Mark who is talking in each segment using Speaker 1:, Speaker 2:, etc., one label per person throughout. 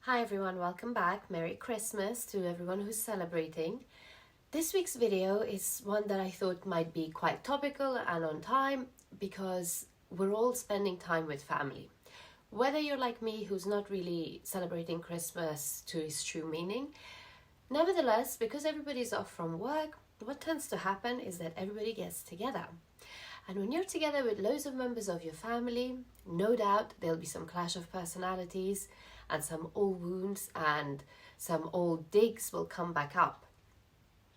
Speaker 1: Hi everyone, welcome back. Merry Christmas to everyone who's celebrating. This week's video is one that I thought might be quite topical and on time because we're all spending time with family. Whether you're like me who's not really celebrating Christmas to its true meaning, nevertheless, because everybody's off from work, what tends to happen is that everybody gets together. And when you're together with loads of members of your family, no doubt there'll be some clash of personalities and some old wounds and some old digs will come back up.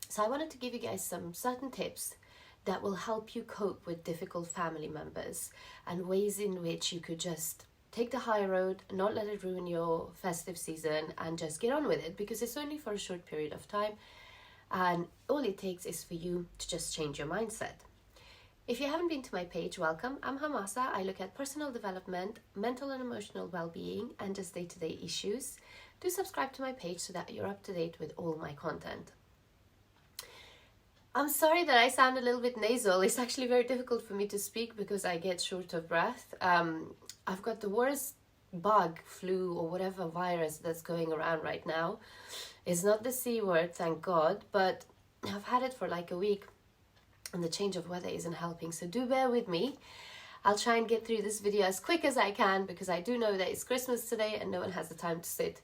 Speaker 1: So I wanted to give you guys some certain tips that will help you cope with difficult family members and ways in which you could just take the high road, not let it ruin your festive season and just get on with it because it's only for a short period of time and all it takes is for you to just change your mindset. If you haven't been to my page, welcome. I'm Hamasa. I look at personal development, mental and emotional well-being, and just day-to-day issues. Do subscribe to my page so that you're up to date with all my content. I'm sorry that I sound a little bit nasal. It's actually very difficult for me to speak because I get short of breath. I've got the worst bug, flu, or whatever virus that's going around right now. It's not the C word, thank God, but I've had it for like a week. And the change of weather isn't helping, so do bear with me. I'll try and get through this video as quick as I can because I do know that it's Christmas today and no one has the time to sit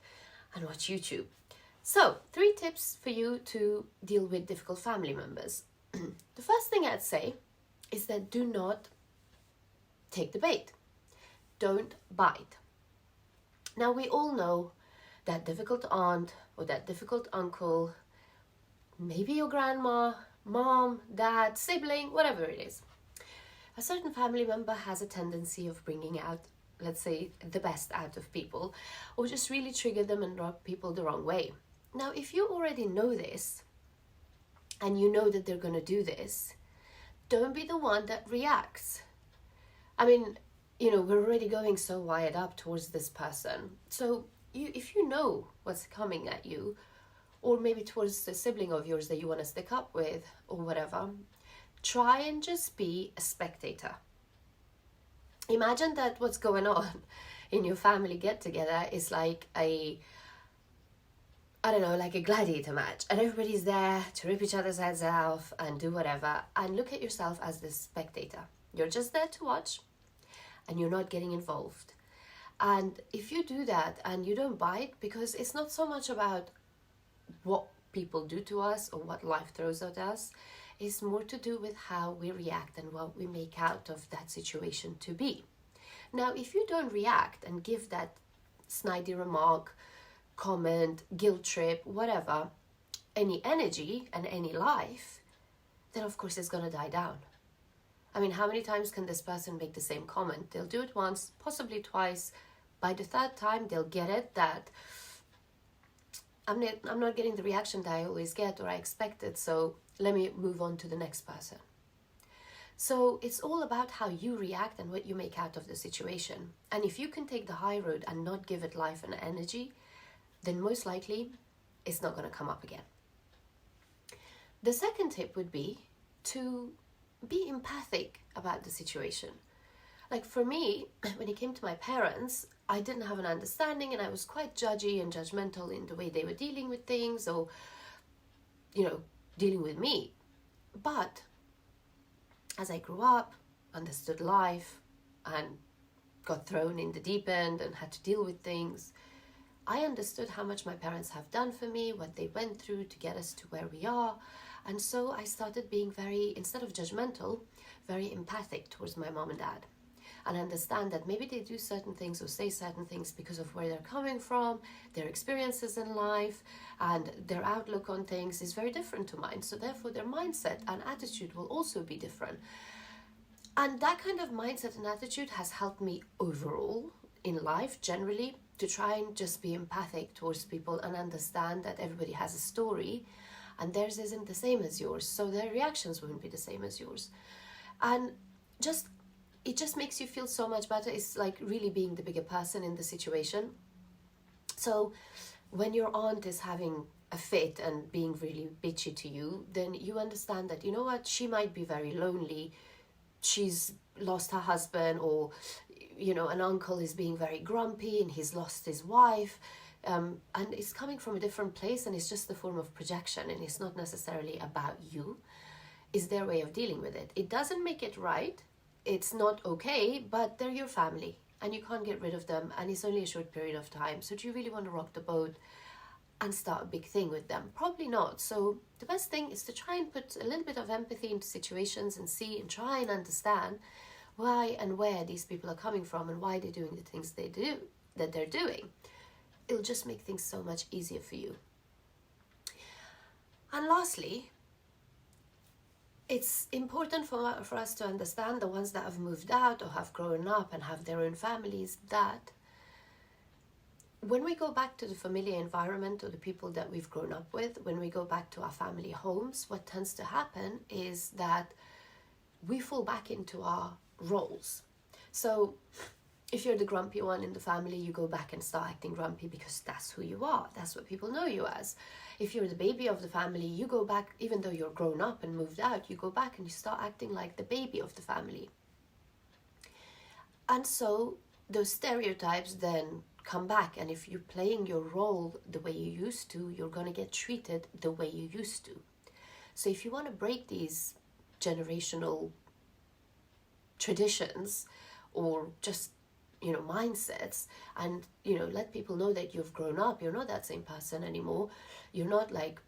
Speaker 1: and watch YouTube. So, 3 tips for you to deal with difficult family members. The first thing I'd say is that do not take the bait. Don't bite. Now, we all know that difficult aunt or that difficult uncle, maybe your grandma, mom, dad, sibling, whatever it is. A certain family member has a tendency of bringing out, let's say, the best out of people or just really trigger them and rub people the wrong way. Now, if you already know this and you know that they're going to do this, don't be the one that reacts. I mean, we're already going so wired up towards this person. So if you know what's coming at you, or maybe towards a sibling of yours that you want to stick up with or whatever, try and just be a spectator. Imagine that what's going on in your family get-together is like a gladiator match and everybody's there to rip each other's heads off and do whatever, and look at yourself as the spectator. You're just there to watch and you're not getting involved. And if you do that and you don't bite, because it's not so much about what people do to us or what life throws at us, is more to do with how we react and what we make out of that situation to be. Now, if you don't react and give that snidey remark, comment, guilt trip, whatever, any energy and any life, then of course it's going to die down. I mean, how many times can this person make the same comment? They'll do it once, possibly twice. By the 3rd time, they'll get it that I'm not getting the reaction that I always get or I expected, so let me move on to the next person. So it's all about how you react and what you make out of the situation. And if you can take the high road and not give it life and energy, then most likely it's not going to come up again. The second tip would be to be empathic about the situation. Like for me, when it came to my parents, I didn't have an understanding and I was quite judgy and judgmental in the way they were dealing with things or, dealing with me. But as I grew up, understood life and got thrown in the deep end and had to deal with things, I understood how much my parents have done for me, what they went through to get us to where we are. And so I started being instead of judgmental, very empathic towards my mom and dad. And understand that maybe they do certain things or say certain things because of where they're coming from, their experiences in life, and their outlook on things is very different to mine. So therefore their mindset and attitude will also be different. And that kind of mindset and attitude has helped me overall in life generally to try and just be empathic towards people and understand that everybody has a story and theirs isn't the same as yours. So their reactions wouldn't be the same as yours. And it just makes you feel so much better. It's like really being the bigger person in the situation. So when your aunt is having a fit and being really bitchy to you, then you understand that, she might be very lonely. She's lost her husband, or, an uncle is being very grumpy and he's lost his wife. and it's coming from a different place, and it's just a form of projection, and it's not necessarily about you. It's their way of dealing with it. It doesn't make it right. It's not okay, but they're your family and you can't get rid of them, and it's only a short period of time. So do you really want to rock the boat and start a big thing with them? Probably not. So the best thing is to try and put a little bit of empathy into situations and see and try and understand why and where these people are coming from and why they're doing the things that they're doing. It'll just make things so much easier for you. And lastly, it's important for us to understand, the ones that have moved out or have grown up and have their own families, that when we go back to the familiar environment or the people that we've grown up with, when we go back to our family homes, what tends to happen is that we fall back into our roles. So if you're the grumpy one in the family, you go back and start acting grumpy because that's who you are. That's what people know you as. If you're the baby of the family, you go back, even though you're grown up and moved out, you go back and you start acting like the baby of the family. And so those stereotypes then come back, and if you're playing your role the way you used to, you're going to get treated the way you used to. So if you want to break these generational traditions or just mindsets, and let people know that you've grown up, you're not that same person anymore, you're not like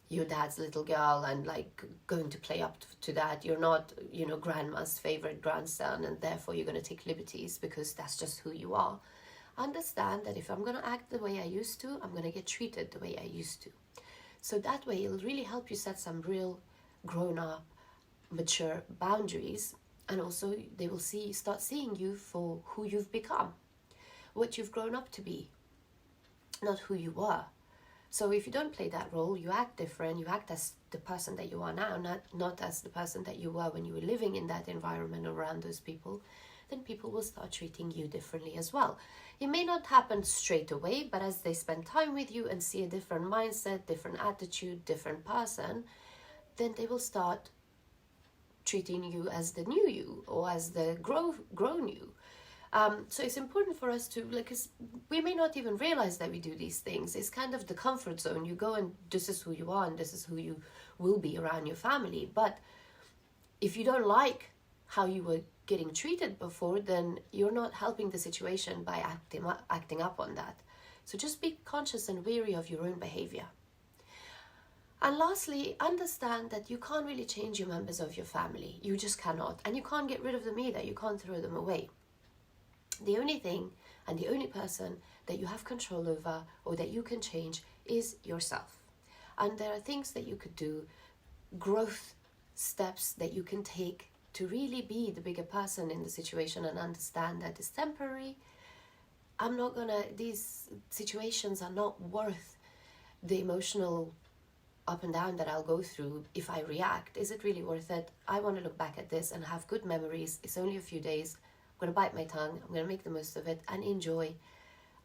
Speaker 1: your dad's little girl and like going to play up to that, you're not grandma's favorite grandson and therefore you're going to take liberties because that's just who you are. Understand that if I'm going to act the way I used to, I'm going to get treated the way I used to. So that way it'll really help you set some real grown up, mature boundaries. And also they will start seeing you for who you've become, what you've grown up to be, not who you were. So if you don't play that role, you act different, you act as the person that you are now, not as the person that you were when you were living in that environment around those people, then people will start treating you differently as well. It may not happen straight away, but as they spend time with you and see a different mindset, different attitude, different person, then they will start treating you as the new you or as the grown you. So it's important for us to, because we may not even realize that we do these things. It's kind of the comfort zone. You go and this is who you are and this is who you will be around your family. But if you don't like how you were getting treated before, then you're not helping the situation by acting up on that. So just be conscious and wary of your own behavior. And lastly, understand that you can't really change your members of your family. You just cannot. And you can't get rid of them either. You can't throw them away. The only thing and the only person that you have control over or that you can change is yourself. And there are things that you could do, growth steps that you can take to really be the bigger person in the situation and understand that it's temporary. These situations are not worth the emotional up and down that I'll go through if I react. Is it really worth it? I want to look back at this and have good memories. It's only a few days. I'm going to bite my tongue. I'm going to make the most of it and enjoy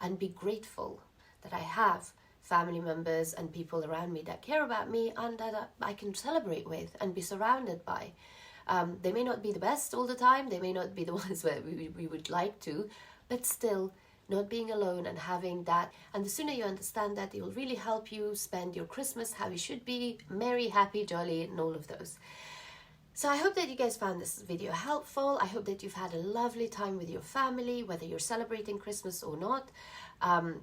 Speaker 1: and be grateful that I have family members and people around me that care about me and that I can celebrate with and be surrounded by. They may not be the best all the time. They may not be the ones where we would like to, but still, not being alone and having that. And the sooner you understand that, it will really help you spend your Christmas how you should be, merry, happy, jolly, and all of those. So I hope that you guys found this video helpful. I hope that you've had a lovely time with your family, whether you're celebrating Christmas or not.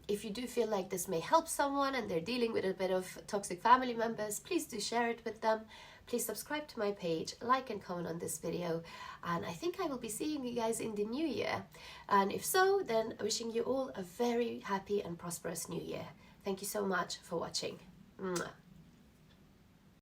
Speaker 1: If you do feel like this may help someone and they're dealing with a bit of toxic family members, please do share it with them. Please subscribe to my page, like and comment on this video, and I think I will be seeing you guys in the new year. And if so, then wishing you all a very happy and prosperous new year. Thank you so much for watching. Mwah.